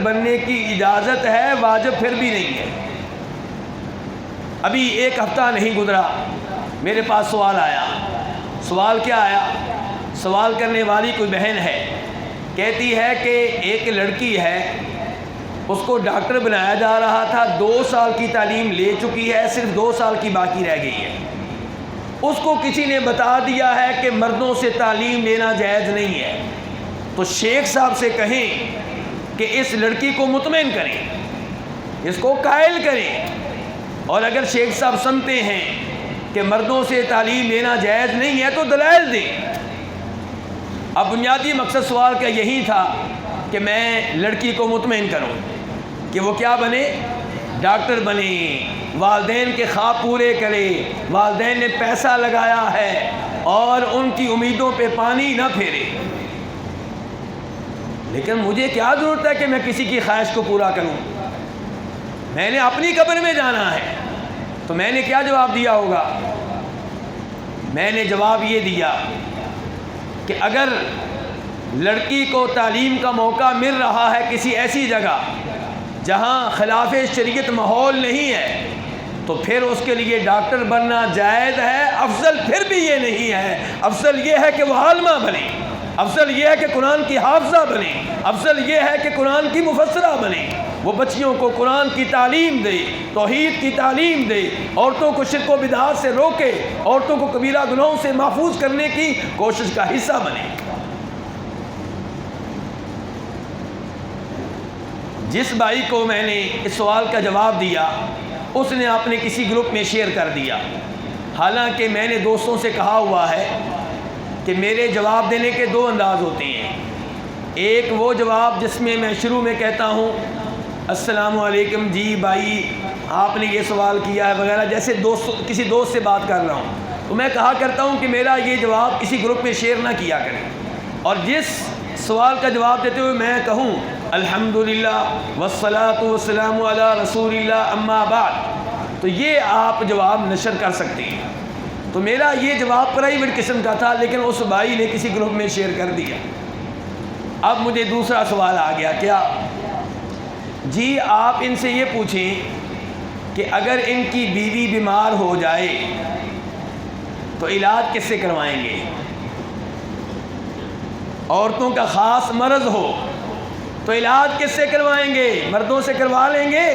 بننے کی اجازت ہے، واجب پھر بھی نہیں ہے۔ ابھی ایک ہفتہ نہیں گزرا، میرے پاس سوال آیا۔ سوال کیا آیا؟ سوال کرنے والی کوئی بہن ہے، کہتی ہے کہ ایک لڑکی ہے، اس کو ڈاکٹر بنایا جا رہا تھا، 2 سال کی تعلیم لے چکی ہے، صرف 2 سال کی باقی رہ گئی ہے۔ اس کو کسی نے بتا دیا ہے کہ مردوں سے تعلیم لینا جائز نہیں ہے، تو شیخ صاحب سے کہیں کہ اس لڑکی کو مطمئن کریں، اس کو قائل کریں، اور اگر شیخ صاحب سمجھتے ہیں کہ مردوں سے تعلیم لینا جائز نہیں ہے تو دلائل دیں۔ اب بنیادی مقصد سوال کا یہی تھا کہ میں لڑکی کو مطمئن کروں کہ وہ کیا بنے، ڈاکٹر بنے، والدین کے خواب پورے کرے، والدین نے پیسہ لگایا ہے اور ان کی امیدوں پہ پانی نہ پھیرے۔ لیکن مجھے کیا ضرورت ہے کہ میں کسی کی خواہش کو پورا کروں؟ میں نے اپنی قبر میں جانا ہے۔ تو میں نے کیا جواب دیا ہوگا؟ میں نے جواب یہ دیا کہ اگر لڑکی کو تعلیم کا موقع مل رہا ہے کسی ایسی جگہ جہاں خلاف شریعت ماحول نہیں ہے، تو پھر اس کے لیے ڈاکٹر بننا جائز ہے۔ افضل پھر بھی یہ نہیں ہے، افضل یہ ہے کہ وہ عالمہ بنے، افضل یہ ہے کہ قرآن کی حافظہ بنے، افضل یہ ہے کہ قرآن کی مفسرہ بنے، وہ بچیوں کو قرآن کی تعلیم دے، توحید کی تعلیم دے، عورتوں کو شرک و بدعات سے روکے، عورتوں کو کبیرہ گناہوں سے محفوظ کرنے کی کوشش کا حصہ بنے۔ جس بھائی کو میں نے اس سوال کا جواب دیا، اس نے اپنے کسی گروپ میں شیئر کر دیا، حالانکہ میں نے دوستوں سے کہا ہوا ہے کہ میرے جواب دینے کے 2 انداز ہوتے ہیں۔ ایک وہ جواب جس میں میں شروع میں کہتا ہوں السلام علیکم جی بھائی آپ نے یہ سوال کیا ہے وغیرہ، جیسے کسی دوست سے بات کر رہا ہوں، تو میں کہا کرتا ہوں کہ میرا یہ جواب کسی گروپ میں شیئر نہ کیا کریں، اور جس سوال کا جواب دیتے ہوئے میں کہوں الحمدللہ والصلاۃ والسلام علی رسول اللہ اما بعد، تو یہ آپ جواب نشر کر سکتے ہیں۔ تو میرا یہ جواب پرائیویٹ قسم کا تھا، لیکن اس بھائی نے کسی گروپ میں شیئر کر دیا۔ اب مجھے دوسرا سوال آ گیا، کیا جی آپ ان سے یہ پوچھیں کہ اگر ان کی بیوی بیمار ہو جائے تو علاج کس سے کروائیں گے؟ عورتوں کا خاص مرض ہو تو علاج کس سے کروائیں گے؟ مردوں سے کروا لیں گے؟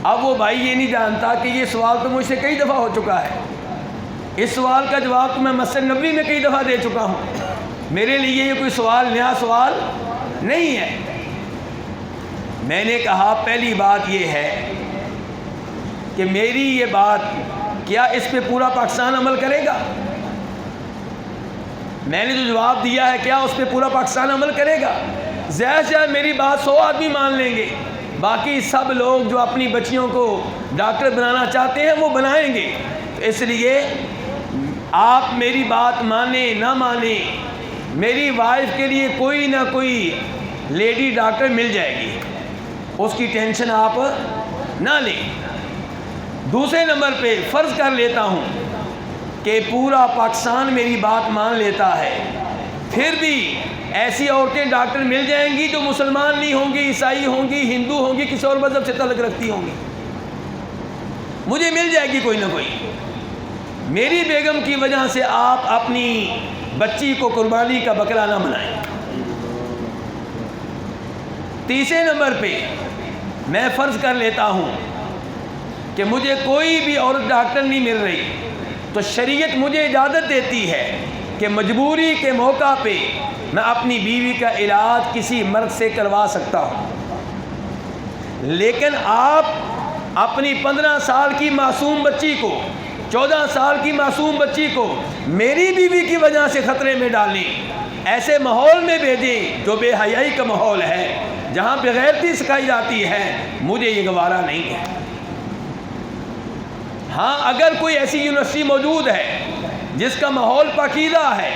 اب وہ بھائی یہ نہیں جانتا کہ یہ سوال تو مجھ سے کئی دفعہ ہو چکا ہے، اس سوال کا جواب تو میں مسجد نبوی میں کئی دفعہ دے چکا ہوں، میرے لیے یہ کوئی سوال نیا سوال نہیں ہے۔ میں نے کہا پہلی بات یہ ہے کہ میری یہ بات کیا اس پہ پورا پاکستان عمل کرے گا؟ میں نے جو جواب دیا ہے کیا اس پہ پورا پاکستان عمل کرے گا؟ زیادہ سے زیادہ میری بات 100 آدمی مان لیں گے، باقی سب لوگ جو اپنی بچیوں کو ڈاکٹر بنانا چاہتے ہیں وہ بنائیں گے۔ تو اس لیے آپ میری بات مانیں نہ مانیں، میری وائف کے لیے کوئی نہ کوئی لیڈی ڈاکٹر مل جائے گی، اس کی ٹینشن آپ نہ لیں۔ دوسرے نمبر پہ فرض کر لیتا ہوں کہ پورا پاکستان میری بات مان لیتا ہے، پھر بھی ایسی عورتیں ڈاکٹر مل جائیں گی جو مسلمان نہیں ہوں گی، عیسائی ہوں گی، ہندو ہوں گی، کسی اور مذہب سے تعلق رکھتی ہوں گی، مجھے مل جائے گی کوئی نہ کوئی۔ میری بیگم کی وجہ سے آپ اپنی بچی کو قربانی کا بکرا نہ بنائیں۔ تیسرے نمبر پہ میں فرض کر لیتا ہوں کہ مجھے کوئی بھی عورت ڈاکٹر نہیں مل رہی، تو شریعت مجھے اجازت دیتی ہے کہ مجبوری کے موقع پہ میں اپنی بیوی کا علاج کسی مرد سے کروا سکتا ہوں۔ لیکن آپ اپنی 15 سال کی معصوم بچی کو، 14 سال کی معصوم بچی کو میری بیوی کی وجہ سے خطرے میں ڈالیں، ایسے ماحول میں بھیجیں جو بے حیائی کا ماحول ہے، جہاں بے غیرتی سکھائی جاتی ہے، مجھے یہ گوارا نہیں ہے۔ ہاں اگر کوئی ایسی یونیورسٹی موجود ہے جس کا ماحول پاکیزہ ہے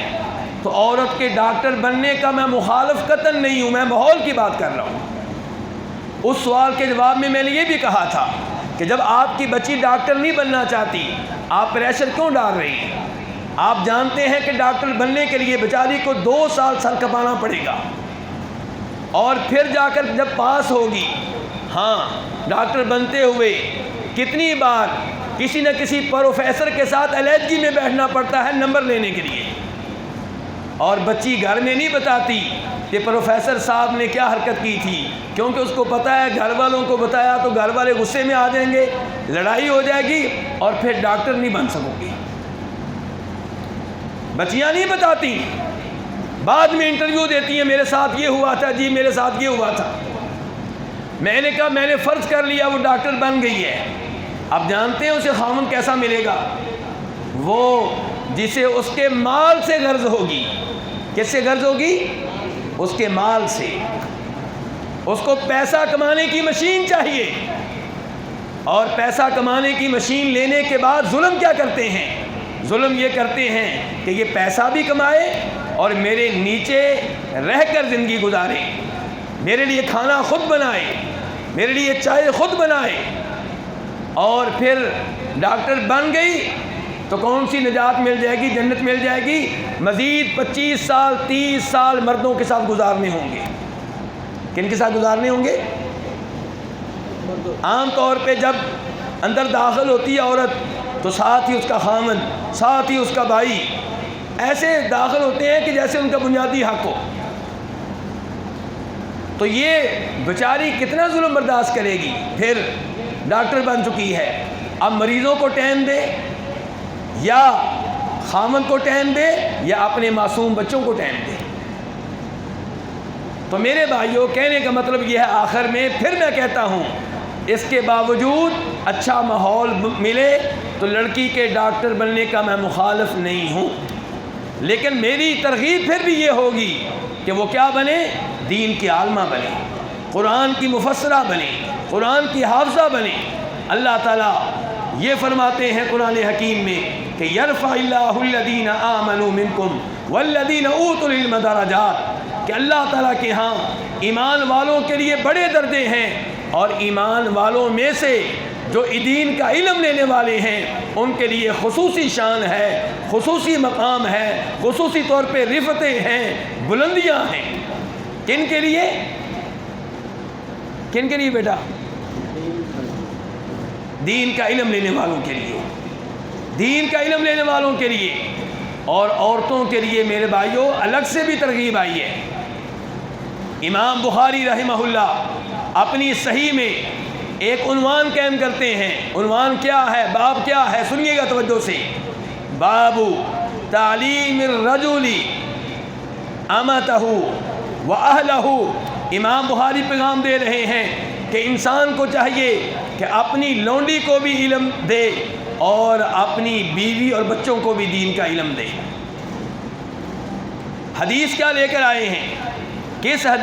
تو عورت کے ڈاکٹر بننے کا میں مخالف قطعاً نہیں ہوں، میں ماحول کی بات کر رہا ہوں۔ اس سوال کے جواب میں نے یہ بھی کہا تھا کہ جب آپ کی بچی ڈاکٹر نہیں بننا چاہتی، آپ پریشر کیوں ڈال رہی ہیں؟ آپ جانتے ہیں کہ ڈاکٹر بننے کے لیے بیچاری کو 2 سال سر کپانا پڑے گا، اور پھر جا کر جب پاس ہوگی، ہاں ڈاکٹر بنتے ہوئے کتنی بار کسی نہ کسی پروفیسر کے ساتھ علیحدگی میں بیٹھنا پڑتا ہے نمبر لینے کے لیے، اور بچی گھر میں نہیں بتاتی کہ پروفیسر صاحب نے کیا حرکت کی تھی، کیونکہ اس کو پتہ ہے گھر والوں کو بتایا تو گھر والے غصے میں آ جائیں گے، لڑائی ہو جائے گی اور پھر ڈاکٹر نہیں بن سکو گی۔ بچیاں نہیں بتاتی، بعد میں انٹرویو دیتی ہیں، میرے ساتھ یہ ہوا تھا جی، میرے ساتھ یہ ہوا تھا۔ میں نے کہا میں نے فرض کر لیا وہ ڈاکٹر بن گئی ہے، اب جانتے ہیں اسے خاوند کیسا ملے گا؟ وہ جسے اس کے مال سے غرض ہوگی۔ کس سے غرض ہوگی؟ اس کے مال سے۔ اس کو پیسہ کمانے کی مشین چاہیے، اور پیسہ کمانے کی مشین لینے کے بعد ظلم کیا کرتے ہیں؟ ظلم یہ کرتے ہیں کہ یہ پیسہ بھی کمائے اور میرے نیچے رہ کر زندگی گزارے، میرے لیے کھانا خود بنائے، میرے لیے چائے خود بنائے، اور پھر ڈاکٹر بن گئی تو کون سی نجات مل جائے گی، جنت مل جائے گی؟ مزید 25 سال 30 سال مردوں کے ساتھ گزارنے ہوں گے۔ کن کے ساتھ گزارنے ہوں گے؟ عام طور پہ جب اندر داخل ہوتی ہے عورت تو ساتھ ہی اس کا خامند، ساتھ ہی اس کا بھائی ایسے داخل ہوتے ہیں کہ جیسے ان کا بنیادی حق ہو۔ تو یہ بیچاری کتنا ظلم برداشت کرے گی؟ پھر ڈاکٹر بن چکی ہے، اب مریضوں کو ٹائم دے، یا خامند کو ٹائم دے، یا اپنے معصوم بچوں کو ٹائم دے۔ تو میرے بھائیوں، کہنے کا مطلب یہ ہے آخر میں پھر میں کہتا ہوں، اس کے باوجود اچھا ماحول ملے تو لڑکی کے ڈاکٹر بننے کا میں مخالف نہیں ہوں، لیکن میری ترغیب پھر بھی یہ ہوگی کہ وہ کیا بنے؟ دین کی عالمہ بنے، قرآن کی مفسرہ بنے، قرآن کی حافظہ بنے۔ اللہ تعالیٰ یہ فرماتے ہیں قرآن حکیم میں کہ یرفع اللہ الذین آمنوا منکم والذین اوتوا العلم درجات، کہ اللہ تعالیٰ کے ہاں ایمان والوں کے لیے بڑے درجے ہیں، اور ایمان والوں میں سے جو دین کا علم لینے والے ہیں ان کے لیے خصوصی شان ہے، خصوصی مقام ہے، خصوصی طور پہ رفتیں ہیں، بلندیاں ہیں۔ کن کے لیے؟ کن کے لیے بیٹا؟ دین کا علم لینے والوں کے لیے، دین کا علم لینے والوں کے لیے۔ اور عورتوں کے لیے میرے بھائیوں الگ سے بھی ترغیب آئی ہے۔ امام بخاری رحمہ اللہ اپنی صحیح میں ایک عنوان قائم کرتے ہیں۔ عنوان کیا ہے؟ باب کیا ہے؟ سنیے گا توجہ سے۔ باب تعلیم الرجل امتہ واہلہ۔ امام بخاری پیغام دے رہے ہیں کہ انسان کو چاہیے کہ اپنی لونڈی کو بھی علم دے اور اپنی بیوی اور بچوں کو بھی دین کا علم دے۔ حدیث کیا لے کر آئے ہیں؟ کس حدیث